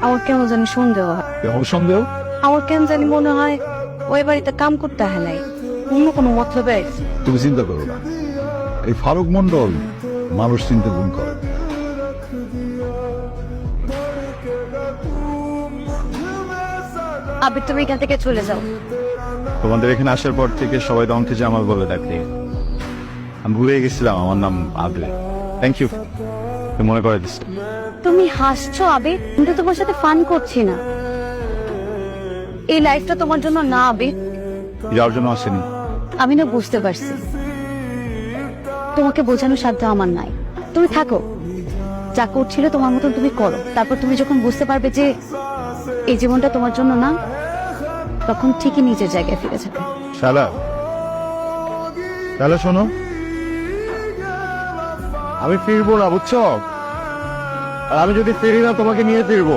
আমার কেন জানি সন্দেহ হয়। কেমন সন্দেহ? আমার কেন জানি মনে হয় ওই বাড়িতে কাম করতে হেলাই অন্য কোনো মতলবে আইছে। তুমি চিন্তা করো না, এই ফারুক মন্ডল মানুষ চিনতে ভুল করে। আবির তুমি এখান থেকে চলে যাও। তোমাদের এখানে আসার পর থেকে সবাই তোমাকে জামাল বলে ডাকে। আমি ভুলে গেছিলাম আমার নাম আবরে। থ্যাংক ইউ, তুমি মনে করে দিচ্ছ। তুমি হাসছো আবির, আমি তো তোমার সাথে ফান করছি না। এই লাইফটা তোমার জন্য না আবির। যাওয়ার জন্য আসেনি। আমি না বুঝতে পারছি, তোমাকে বোঝানোর সাধ্য আমার নাই। তুমি থাকো, যা করছিলে তোমার মতন তুমি করো। তারপর তুমি যখন বুঝতে পারবে যে এই জীবনটা তোমার জন্য না, তখন ঠিকই নিজের জায়গায় ফিরে যাবে। শালা, শালা শোনো, আমি ফিরবো না বুঝছো? আর আমি যদি ফিরি না তোমাকে নিয়ে ফিরবো।